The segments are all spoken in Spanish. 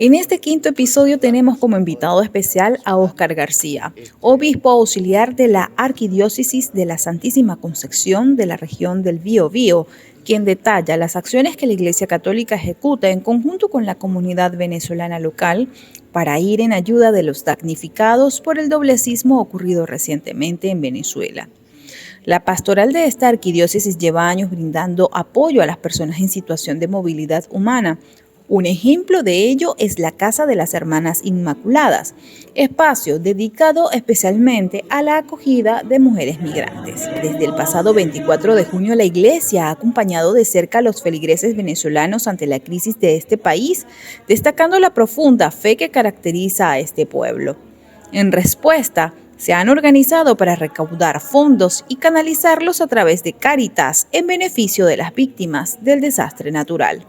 En este quinto episodio tenemos como invitado especial a Óscar García, obispo auxiliar de la Arquidiócesis de la Santísima Concepción de la región del Biobío, quien detalla las acciones que la Iglesia Católica ejecuta en conjunto con la comunidad venezolana local para ir en ayuda de los damnificados por el doble sismo ocurrido recientemente en Venezuela. La pastoral de esta arquidiócesis lleva años brindando apoyo a las personas en situación de movilidad humana. Un ejemplo de ello es la Casa de las Hermanas Inmaculadas, espacio dedicado especialmente a la acogida de mujeres migrantes. Desde el pasado 24 de junio, la Iglesia ha acompañado de cerca a los feligreses venezolanos ante la crisis de este país, destacando la profunda fe que caracteriza a este pueblo. En respuesta, se han organizado para recaudar fondos y canalizarlos a través de Cáritas en beneficio de las víctimas del desastre natural.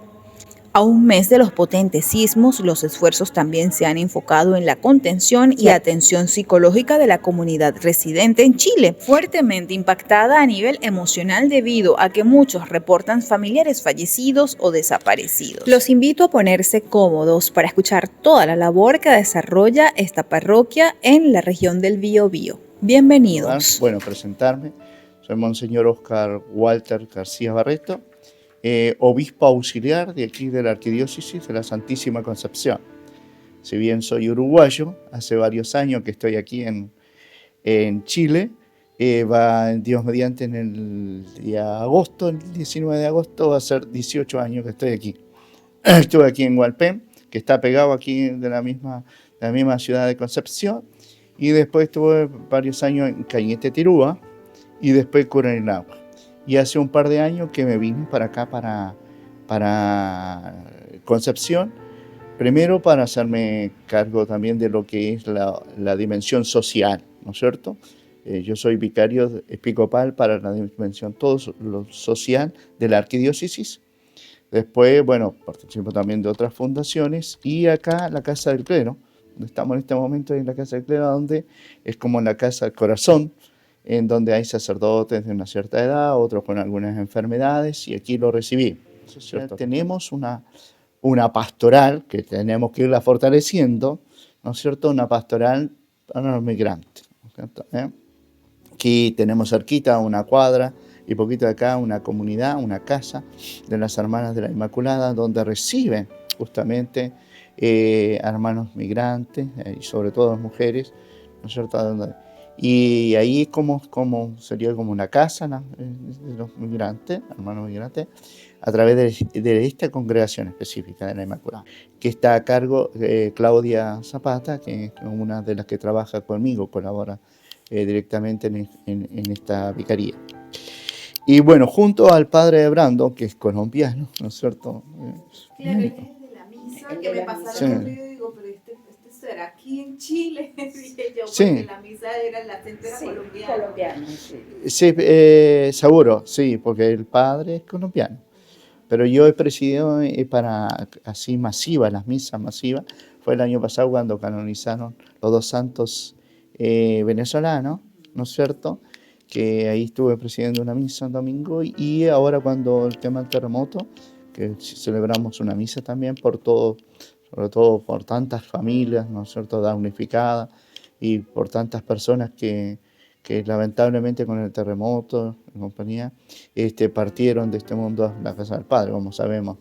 A un mes de los potentes sismos, los esfuerzos también se han enfocado en la contención y atención psicológica de la comunidad residente en Chile, fuertemente impactada a nivel emocional debido a que muchos reportan familiares fallecidos o desaparecidos. Los invito a ponerse cómodos para escuchar toda la labor que desarrolla esta parroquia en la región del Biobío. Bienvenidos. Bueno, presentarme. Soy Monseñor Óscar Walter García Barreto, obispo auxiliar de aquí de la Arquidiócesis de la Santísima Concepción. Si bien soy uruguayo, hace varios años que estoy aquí en Chile. Dios mediante, en el día de agosto, el 19 de agosto, va a ser 18 años que estoy aquí. Estuve aquí en Hualpén, que está pegado aquí de la misma ciudad de Concepción, y después estuve varios años en Cañete Tirúa, y después Curanilagua. Y hace un par de años que me vine para acá, para Concepción, primero para hacerme cargo también de lo que es la dimensión social, ¿no es cierto? Yo soy vicario episcopal para la dimensión todo lo social de la arquidiócesis. Después, bueno, participo también de otras fundaciones, y acá la Casa del Clero, donde estamos en este momento, en la Casa del Clero, donde es como la Casa del Corazón, en donde hay sacerdotes de una cierta edad, otros con algunas enfermedades, y aquí lo recibí. ¿Cierto? Tenemos una pastoral que tenemos que irla fortaleciendo, ¿no es cierto? Una pastoral para los migrantes, ¿no es cierto? Aquí tenemos cerquita una cuadra y poquito de acá una comunidad, una casa de las Hermanas de la Inmaculada, donde reciben justamente hermanos migrantes y sobre todo mujeres, ¿no es cierto? Y ahí sería como una casa, ¿no?, de los migrantes, hermanos migrantes, a través de esta congregación específica de la Inmaculada, que está a cargo de Claudia Zapata, que es una de las que trabaja conmigo, colabora directamente en esta vicaría. Y bueno, junto al padre Brando, que es colombiano, ¿no es cierto? Claro, es de la misa que me pasaron el video y digo, pero este será aquí en Chile, dije yo, porque la misa era, el acento era colombiano. Sí, seguro, sí, porque el padre es colombiano. Pero yo he presidido para así masiva, las misas masivas. Fue el año pasado cuando canonizaron los dos santos venezolanos, ¿no es cierto? Que ahí estuve presidiendo una misa un domingo, y ahora cuando el tema del terremoto, que celebramos una misa también por todo, sobre todo por tantas familias, ¿no es cierto?, damnificadas, y por tantas personas que lamentablemente con el terremoto y compañía partieron de este mundo a la casa del Padre. Como sabemos,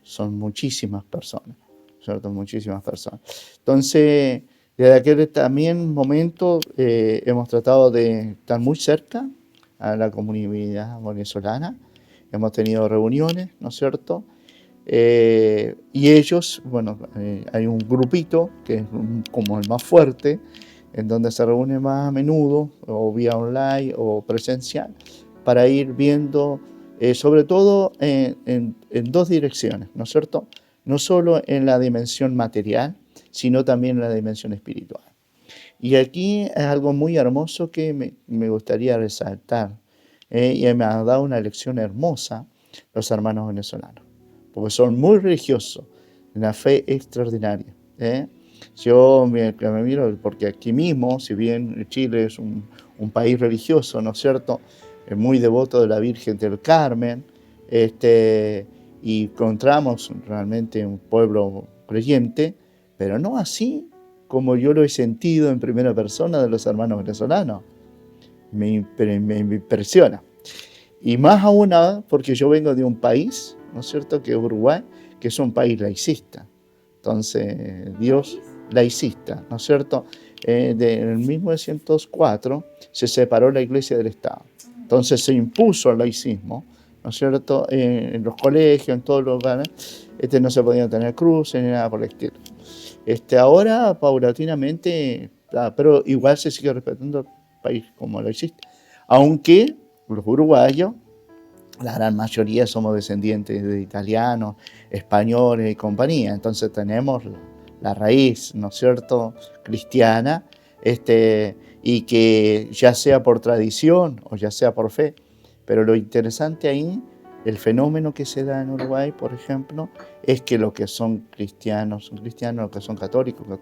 son muchísimas personas, ¿cierto? Muchísimas personas. Entonces, desde aquel también momento hemos tratado de estar muy cerca a la comunidad venezolana. Hemos tenido reuniones, ¿no es cierto? Y ellos, bueno, hay un grupito que es como el más fuerte, en donde se reúne más a menudo, o vía online o presencial, para ir viendo, sobre todo en dos direcciones, ¿no es cierto? No solo en la dimensión material, sino también en la dimensión espiritual. Y aquí es algo muy hermoso que me gustaría resaltar, y me han dado una lección hermosa los hermanos venezolanos, porque son muy religiosos, una fe extraordinaria. Yo me miro, porque aquí mismo, si bien Chile es un país religioso, ¿no es cierto?, es muy devoto de la Virgen del Carmen, y encontramos realmente un pueblo creyente, pero no así como yo lo he sentido en primera persona de los hermanos venezolanos. Me impresiona. Y más aún porque yo vengo de un país, ¿no es cierto?, que es Uruguay, que es un país laicista. Entonces, Dios laicista, ¿no es cierto? En 1904 se separó la iglesia del Estado. Entonces se impuso el laicismo, ¿no es cierto? En los colegios, en todos los lugares, no se podían tener cruces ni nada por el estilo. Ahora, paulatinamente, pero igual se sigue respetando el país como laicista. Aunque los uruguayos, la gran mayoría somos descendientes de italianos, españoles y compañía. Entonces tenemos la raíz, ¿no es cierto?, cristiana, y que ya sea por tradición o ya sea por fe. Pero lo interesante ahí, el fenómeno que se da en Uruguay, por ejemplo, es que los que son cristianos, los que son católicos, ¿no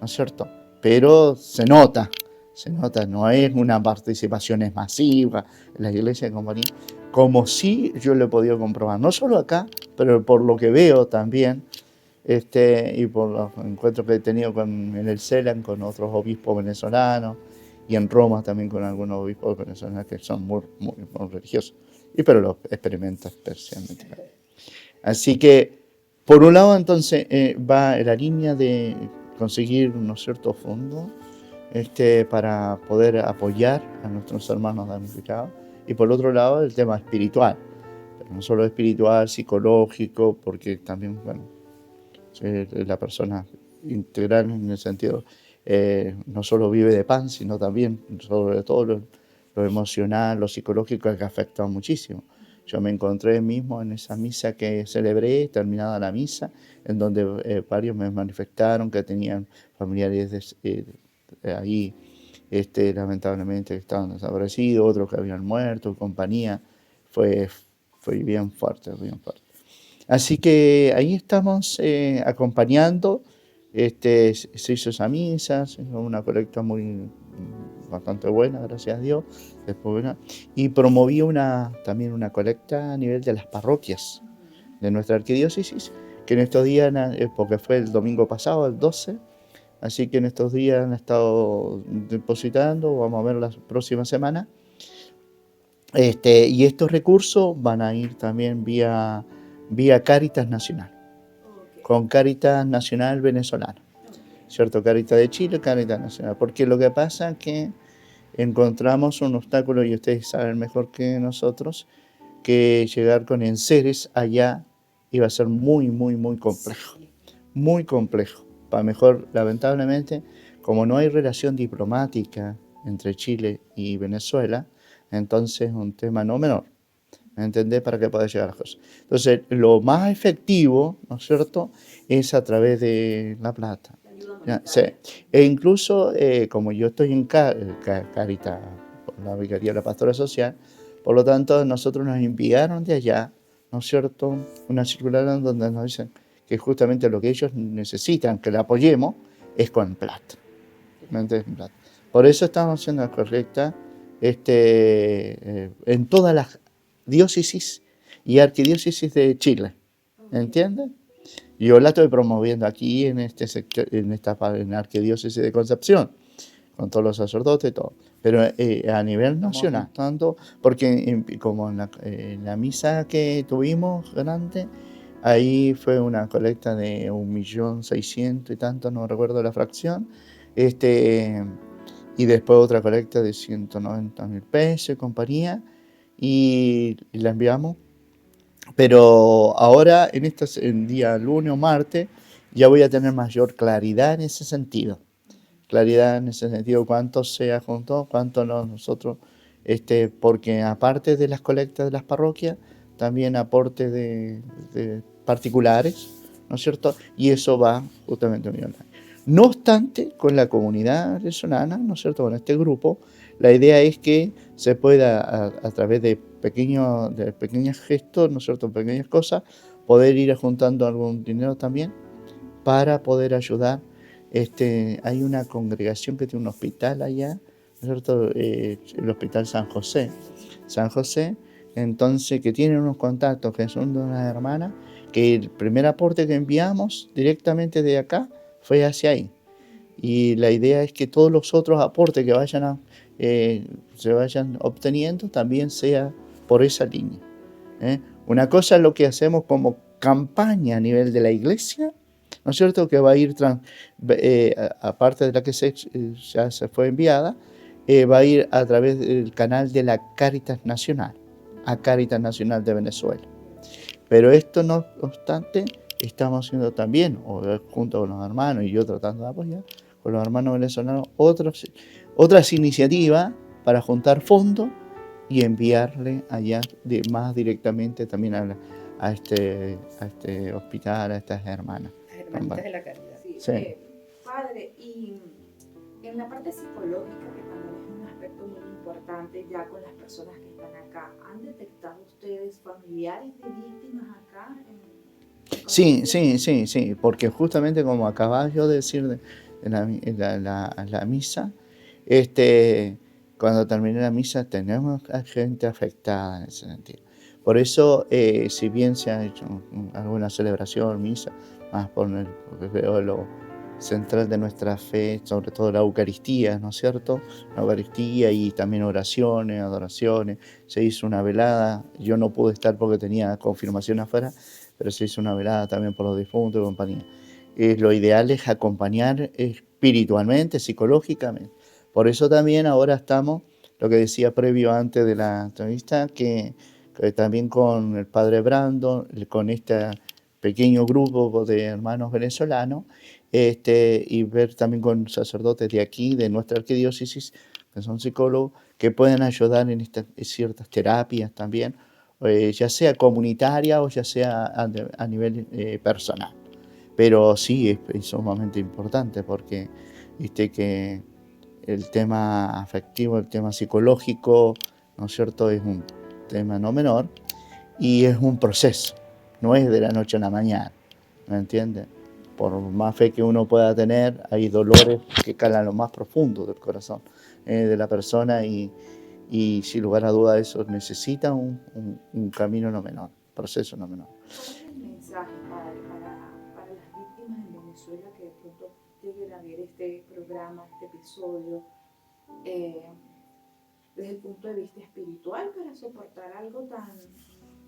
es cierto? Pero se nota, no es una participación masiva en la iglesia de compañía, como sí yo lo he podido comprobar, no solo acá, pero por lo que veo también, y por los encuentros que he tenido en el CELAN con otros obispos venezolanos, y en Roma también con algunos obispos venezolanos que son muy religiosos, pero lo experimento especialmente. Así que, por un lado, entonces, va en la línea de conseguir unos ciertos fondos para poder apoyar a nuestros hermanos damnificados, y por otro lado, el tema espiritual, pero no solo espiritual, psicológico, porque también, bueno, la persona integral en el sentido, no solo vive de pan, sino también, sobre todo, lo emocional, lo psicológico, que afecta muchísimo. Yo me encontré mismo en esa misa que celebré, terminada la misa, en donde varios me manifestaron que tenían familiares ahí, lamentablemente, que estaban desaparecidos, otros que habían muerto, compañía. Fue bien fuerte, bien fuerte. Así que ahí estamos acompañando. Se hizo esa misa, se hizo una colecta bastante buena, gracias a Dios. Después, y promoví también una colecta a nivel de las parroquias de nuestra arquidiócesis, que en estos días, porque fue el domingo pasado, el 12, así que en estos días han estado depositando, vamos a ver la próxima semana. Y estos recursos van a ir también vía Cáritas Nacional, con Cáritas Nacional venezolana, ¿cierto? Cáritas de Chile, Cáritas Nacional, porque lo que pasa es que encontramos un obstáculo, y ustedes saben mejor que nosotros, que llegar con enseres allá iba a ser muy complejo, muy complejo. Para mejor, lamentablemente, como no hay relación diplomática entre Chile y Venezuela, entonces es un tema no menor, ¿me entendés? Para que pueda llegar a las cosas. Entonces, lo más efectivo, ¿no es cierto?, es a través de La Plata. Sí. E incluso, como yo estoy en Cáritas, la Vicaría de la Pastora Social, por lo tanto, nosotros nos enviaron de allá, ¿no es cierto?, una circular donde nos dicen que justamente lo que ellos necesitan que le apoyemos es con plata. ¿Me entiendes? Plata. Por eso estamos haciendo la colecta en todas las diócesis y arquidiócesis de Chile. ¿Entiendes? Yo la estoy promoviendo aquí en este sector, en la arquidiócesis de Concepción, con todos los sacerdotes y todo. Pero a nivel nacional, tanto, porque como en la misa que tuvimos grande, ahí fue una colecta de 1.600.000 y tanto, no recuerdo la fracción, y después otra colecta de 190.000 pesos y compañía, y la enviamos. Pero ahora, en día lunes o martes, ya voy a tener mayor claridad en ese sentido. Cuánto se ha juntado, cuánto no nosotros, porque aparte de las colectas de las parroquias, también aportes de particulares, ¿no es cierto? Y eso va justamente a millonario. No obstante, con la comunidad venezolana, ¿no es cierto?, con este grupo, la idea es que se pueda, a través de pequeños gestos, ¿no es cierto?, pequeñas cosas, poder ir juntando algún dinero también para poder ayudar. Hay una congregación que tiene un hospital allá, ¿no es cierto?, el Hospital San José, entonces, que tienen unos contactos que son de unas hermanas, que el primer aporte que enviamos directamente de acá fue hacia ahí. Y la idea es que todos los otros aportes que se vayan obteniendo también sea por esa línea. Una cosa es lo que hacemos como campaña a nivel de la iglesia, ¿no es cierto? Que va a ir, aparte de la que ya se fue enviada, va a ir a través del canal de la Cáritas Nacional, a Cáritas Nacional de Venezuela. Pero esto no obstante, estamos haciendo también, junto con los hermanos y yo tratando de apoyar, con los hermanos venezolanos, otras iniciativas para juntar fondos y enviarle allá más directamente también a este hospital, a estas hermanas. Las hermanitas de la caridad. Sí. Padre, y en la parte psicológica, que también es un aspecto muy importante ya con las personas que están acá, ¿han detectado ustedes familiares de víctimas acá? Sí, porque justamente como acababa yo de decir en la misa, cuando terminé la misa tenemos a gente afectada en ese sentido. Por eso, si bien se ha hecho alguna celebración, misa, más porque veo lo central de nuestra fe, sobre todo la Eucaristía, ¿no es cierto? La Eucaristía y también oraciones, adoraciones. Se hizo una velada, yo no pude estar porque tenía confirmación afuera, pero se hizo una velada también por los difuntos y compañía. Lo ideal es acompañar espiritualmente, psicológicamente. Por eso también ahora estamos, lo que decía previo antes de la entrevista, que también con el padre Brandon, con este pequeño grupo de hermanos venezolanos, y ver también con sacerdotes de aquí, de nuestra arquidiócesis, que son psicólogos, que pueden ayudar en ciertas terapias también, ya sea comunitaria o ya sea a nivel personal. Pero sí, es sumamente importante porque que el tema afectivo, el tema psicológico, ¿no es cierto?, es un tema no menor y es un proceso, no es de la noche a la mañana, ¿me entiendes? Por más fe que uno pueda tener, hay dolores que calan lo más profundo del corazón de la persona y sin lugar a duda eso necesita un camino no menor, proceso no menor. ¿Cuál es el mensaje, padre, para las víctimas en Venezuela que de pronto lleguen a ver este programa, este episodio, desde el punto de vista espiritual para soportar algo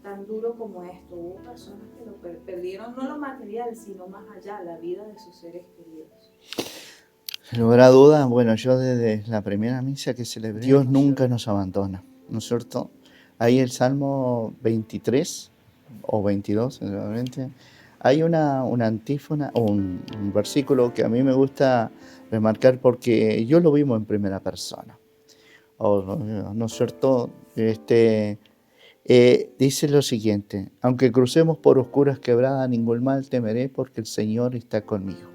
tan duro como esto? Hubo personas que lo perdieron, no lo material, sino más allá, la vida de sus seres queridos. Sin lugar a dudas, bueno, yo desde la primera misa que celebré, Dios nunca nos abandona, ¿no es cierto? Ahí el Salmo 23 o 22, seguramente, hay una antífona o un versículo que a mí me gusta remarcar porque yo lo vivo en primera persona, ¿no es cierto? Dice lo siguiente: aunque crucemos por oscuras quebradas, ningún mal temeré porque el Señor está conmigo.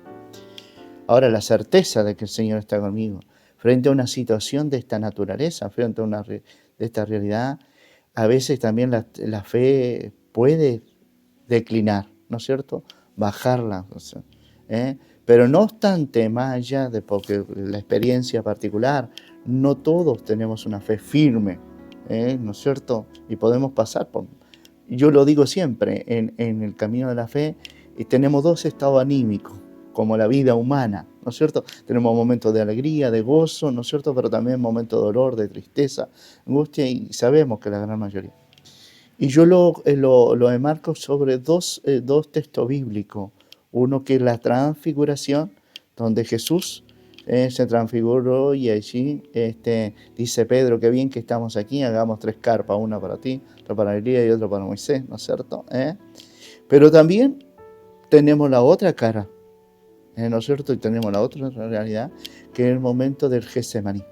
Ahora, la certeza de que el Señor está conmigo frente a una situación de esta naturaleza, frente a de esta realidad, a veces también la fe puede declinar, ¿no es cierto? Bajarla. Pero no obstante, más allá de porque la experiencia particular, no todos tenemos una fe firme, ¿no es cierto? Y podemos pasar por... Yo lo digo siempre, en el camino de la fe tenemos dos estados anímicos, como la vida humana, ¿no es cierto? Tenemos momentos de alegría, de gozo, ¿no es cierto? Pero también momentos de dolor, de tristeza, angustia, y sabemos que la gran mayoría. Y yo lo enmarco sobre dos textos bíblicos. Uno que es la transfiguración, donde Jesús se transfiguró y allí dice Pedro, qué bien que estamos aquí, hagamos 3 carpas, una para ti, otra para Elías y otra para Moisés, ¿no es cierto? Pero también tenemos la otra cara, ¿no es cierto? Y tenemos la otra realidad, que es el momento del Getsemaní,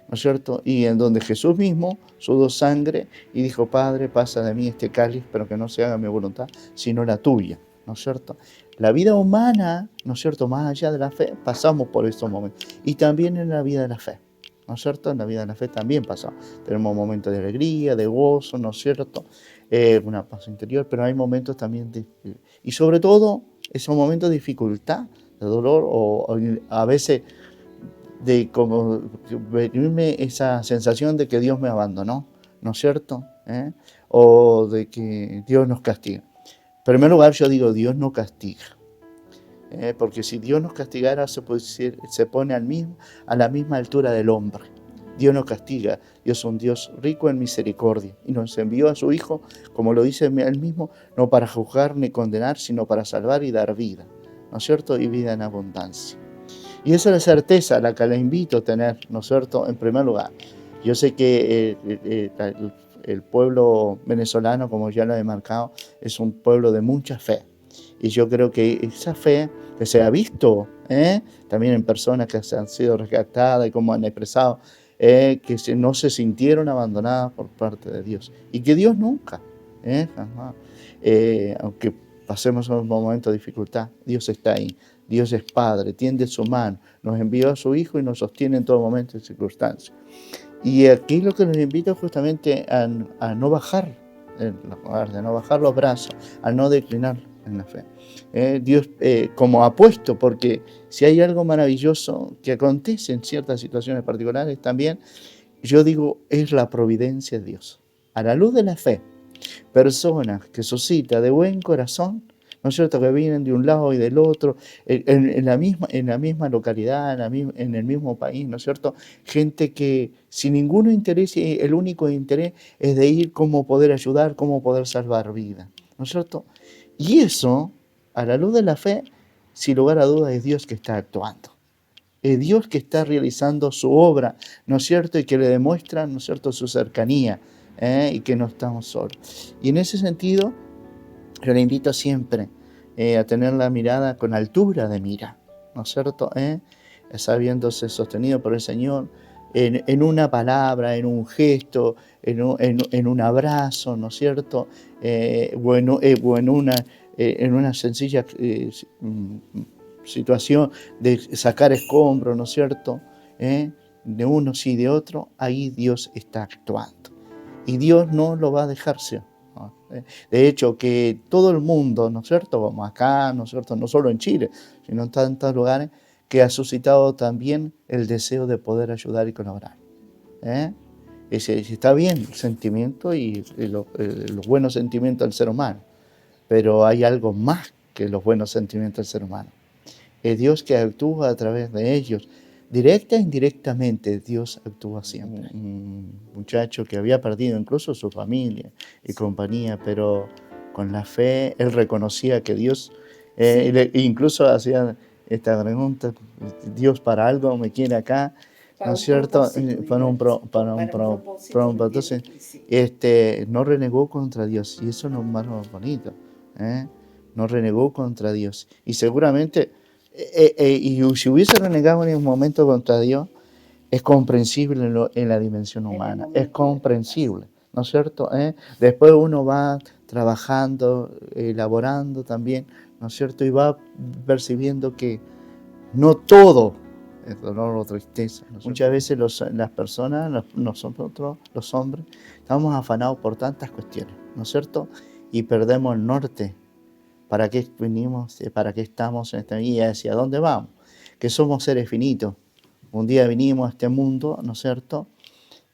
¿no es cierto? Y en donde Jesús mismo sudó sangre y dijo, Padre, pasa de mí este cáliz, pero que no se haga mi voluntad, sino la tuya, ¿no es cierto? La vida humana, ¿no es cierto?, más allá de la fe, pasamos por estos momentos. Y también en la vida de la fe, ¿no es cierto? En la vida de la fe también pasamos. Tenemos momentos de alegría, de gozo, ¿no es cierto? Una paz interior, pero hay momentos también y sobre todo, esos momentos de dificultad, de dolor, o a veces de como venirme esa sensación de que Dios me abandonó, ¿no es cierto? O de que Dios nos castiga. En primer lugar, yo digo, Dios no castiga. Porque si Dios nos castigara, se pone a la misma altura del hombre. Dios nos castiga. Dios es un Dios rico en misericordia y nos envió a su Hijo, como lo dice él mismo, no para juzgar ni condenar, sino para salvar y dar vida, ¿no es cierto? Y vida en abundancia. Y esa es la certeza a la que le invito a tener, ¿no es cierto? En primer lugar, yo sé que el pueblo venezolano, como ya lo he marcado, es un pueblo de mucha fe. Y yo creo que esa fe que se ha visto también en personas que han sido rescatadas y como han expresado, que no se sintieron abandonadas por parte de Dios. Y que Dios nunca, jamás, aunque pasemos un momento de dificultad, Dios está ahí. Dios es Padre, tiende su mano, nos envió a su Hijo y nos sostiene en todo momento y circunstancias. Y aquí lo que nos invita justamente a no bajar, a no bajar los brazos, a no declinar en la fe. Dios como apuesto, porque si hay algo maravilloso que acontece en ciertas situaciones particulares también, yo digo, es la providencia de Dios. A la luz de la fe, personas que suscita de buen corazón, ¿no es cierto?, que vienen de un lado y del otro, en la misma localidad, en el mismo país, ¿no es cierto? Gente que sin ningún interés, el único interés es de ir cómo poder ayudar, cómo poder salvar vida, ¿no es cierto? Y eso, a la luz de la fe, sin lugar a dudas, es Dios que está actuando. Es Dios que está realizando su obra, ¿no es cierto? Y que le demuestra, ¿no es cierto?, su cercanía, y que no estamos solos. Y en ese sentido, yo le invito siempre a tener la mirada con altura de mira, ¿no es cierto? Sabiéndose sostenido por el Señor en una palabra, en un gesto, en un abrazo, ¿no es cierto? O en una sencilla situación de sacar escombros, ¿no es cierto? De unos y de otros, ahí Dios está actuando. Y Dios no lo va a dejarse. De hecho, que todo el mundo, ¿no es cierto?, como acá, ¿no es cierto?, no solo en Chile, sino en tantos lugares, que ha suscitado también el deseo de poder ayudar y colaborar. Está bien el sentimiento y los buenos sentimientos del ser humano, pero hay algo más que los buenos sentimientos del ser humano. Es Dios que actúa a través de ellos. Directa e indirectamente, Dios actúa siempre. Un muchacho que había perdido incluso su familia y compañía, pero con la fe él reconocía que Dios, incluso hacía esta pregunta, Dios para algo me quiere acá, ¿no es cierto? Para un propósito. Entonces, no renegó contra Dios, y eso es lo más bonito, no renegó contra Dios. Y seguramente, y si hubiese renegado en un momento contra Dios, es comprensible en la dimensión humana, es comprensible, ¿no es cierto? Después uno va trabajando, elaborando también, ¿no es cierto? Y va percibiendo que no todo es dolor o tristeza. Muchas veces las personas, nosotros, los hombres, estamos afanados por tantas cuestiones, ¿no es cierto? Y perdemos el norte. ¿Para qué venimos? ¿Para qué estamos en esta vida? ¿Hacia dónde vamos? Que somos seres finitos. Un día vinimos a este mundo, ¿no es cierto?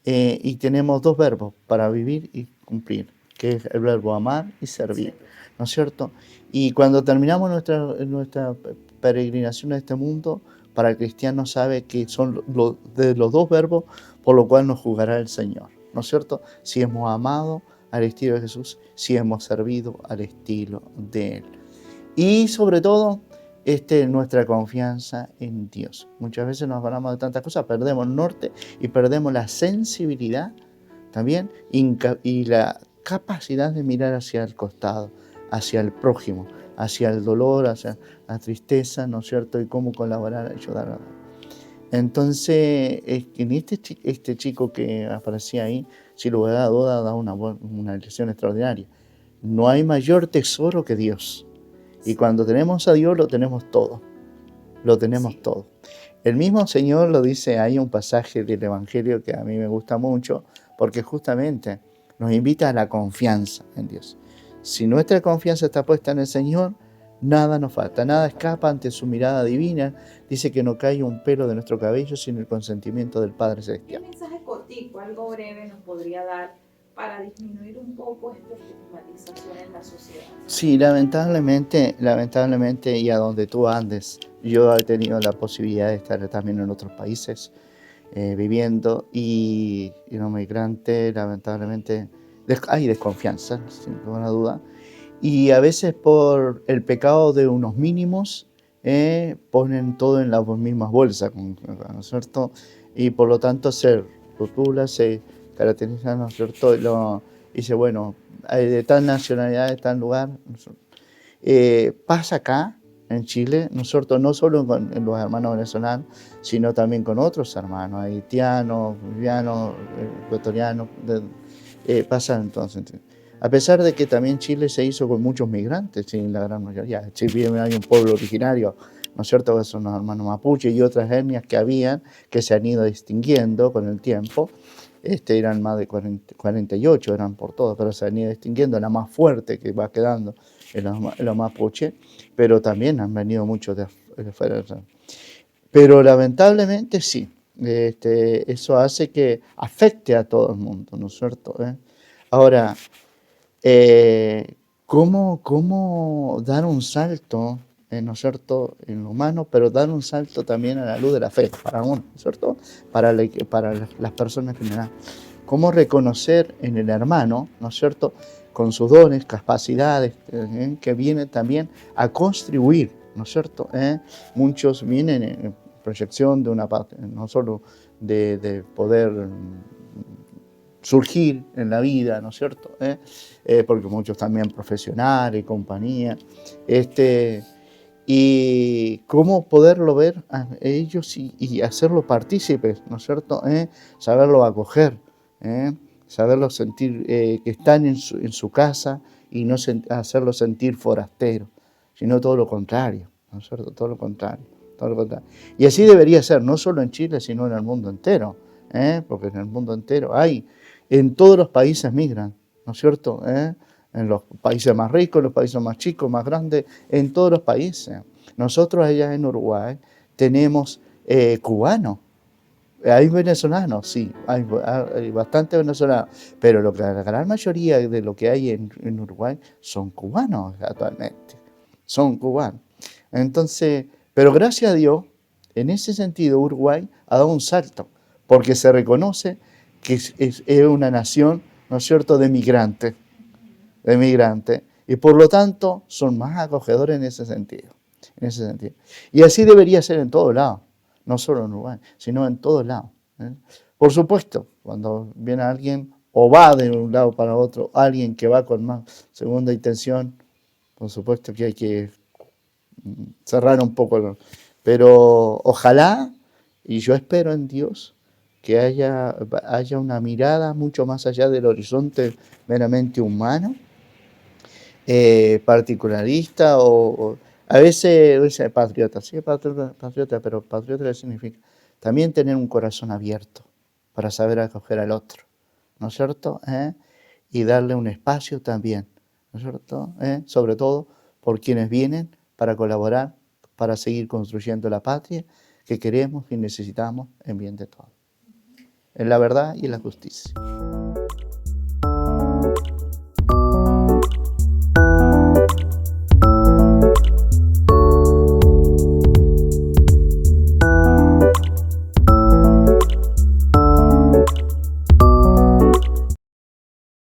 Y tenemos dos verbos para vivir y cumplir, que es el verbo amar y servir, ¿no es cierto? Y cuando terminamos nuestra peregrinación a este mundo, para el cristiano sabe que son de los dos verbos por lo cual nos juzgará el Señor, ¿no es cierto? Si hemos amado al estilo de Jesús, si hemos servido al estilo de Él. Y sobre todo, nuestra confianza en Dios. Muchas veces nos hablamos de tantas cosas, perdemos el norte y perdemos la sensibilidad también y la capacidad de mirar hacia el costado, hacia el prójimo, hacia el dolor, hacia la tristeza, ¿no es cierto? Y cómo colaborar, ayudar a Entonces, en este chico que aparecía ahí, sin lugar a duda, da una lección extraordinaria. No hay mayor tesoro que Dios. Y cuando tenemos a Dios, lo tenemos todo. Lo tenemos todo. El mismo Señor lo dice, hay un pasaje del Evangelio que a mí me gusta mucho, porque justamente nos invita a la confianza en Dios. Si nuestra confianza está puesta en el Señor, nada nos falta, nada escapa ante su mirada divina. Dice que no cae un pelo de nuestro cabello sin el consentimiento del Padre Celestial. ¿Qué mensaje cortico, algo breve nos podría dar para disminuir un poco esta estigmatización en la sociedad? Sí, lamentablemente, y a donde tú andes, yo he tenido la posibilidad de estar también en otros países viviendo y los migrantes, lamentablemente, hay desconfianza, sin ninguna duda. Y a veces por el pecado de unos mínimos, ponen todo en las mismas bolsas, ¿no es cierto? Y por lo tanto se rotula, se caracteriza, ¿no es cierto? Dice, bueno, hay de tal nacionalidad, de tal lugar. ¿No es cierto? Pasa acá, en Chile, ¿no es cierto? No solo en los hermanos venezolanos, sino también con otros hermanos, haitianos, bolivianos, ecuatorianos, pasa entonces. A pesar de que también Chile se hizo con muchos migrantes, sí, la gran mayoría. En Chile hay un pueblo originario, ¿no es cierto?, que son los hermanos mapuche y otras etnias que habían, que se han ido distinguiendo con el tiempo. Eran más de 48, eran por todo, pero se han ido distinguiendo. La más fuerte que va quedando es los mapuche, pero también han venido muchos de afuera. Pero lamentablemente sí, eso hace que afecte a todo el mundo, ¿no es cierto? Ahora, eh, ¿cómo dar un salto, ¿no es cierto?, en lo humano, pero dar un salto también a la luz de la fe, para uno, ¿no es cierto?, para las personas en general. ¿Cómo reconocer en el hermano, ¿no es cierto?, con sus dones, capacidades, que vienen también a contribuir, ¿no es cierto? Muchos vienen en proyección de una parte, no solo de poder surgir en la vida, ¿no es cierto? Porque muchos también profesionales y compañía. Y cómo poderlo ver a ellos y hacerlo partícipes, ¿no es cierto? Saberlo acoger, saberlo sentir que están en su casa y no hacerlo sentir forastero, sino todo lo contrario, ¿no es cierto? Todo lo contrario, todo lo contrario. Y así debería ser, no solo en Chile, sino en el mundo entero, porque en el mundo entero en todos los países migran, ¿no es cierto? En los países más ricos, en los países más chicos, más grandes, en todos los países. Nosotros allá en Uruguay tenemos cubanos, hay venezolanos, sí, hay bastantes venezolanos, pero la gran mayoría de lo que hay en Uruguay son cubanos actualmente, son cubanos. Entonces, pero gracias a Dios, en ese sentido Uruguay ha dado un salto, porque se reconoce que es una nación, ¿no es cierto?, de migrantes, y por lo tanto son más acogedores en ese sentido. Y así debería ser en todos lados, no solo en Uruguay, sino en todos lados. Por supuesto, cuando viene alguien o va de un lado para otro, alguien que va con más segunda intención, por supuesto que hay que cerrar un poco, pero ojalá, y yo espero en Dios, que haya una mirada mucho más allá del horizonte meramente humano, particularista o a veces dice patriota, sí, patriota, pero patriota ¿qué significa? También tener un corazón abierto para saber acoger al otro, ¿no es cierto? Y darle un espacio también, ¿no es cierto? Sobre todo por quienes vienen para colaborar, para seguir construyendo la patria que queremos y necesitamos en bien de todos, en la verdad y en la justicia.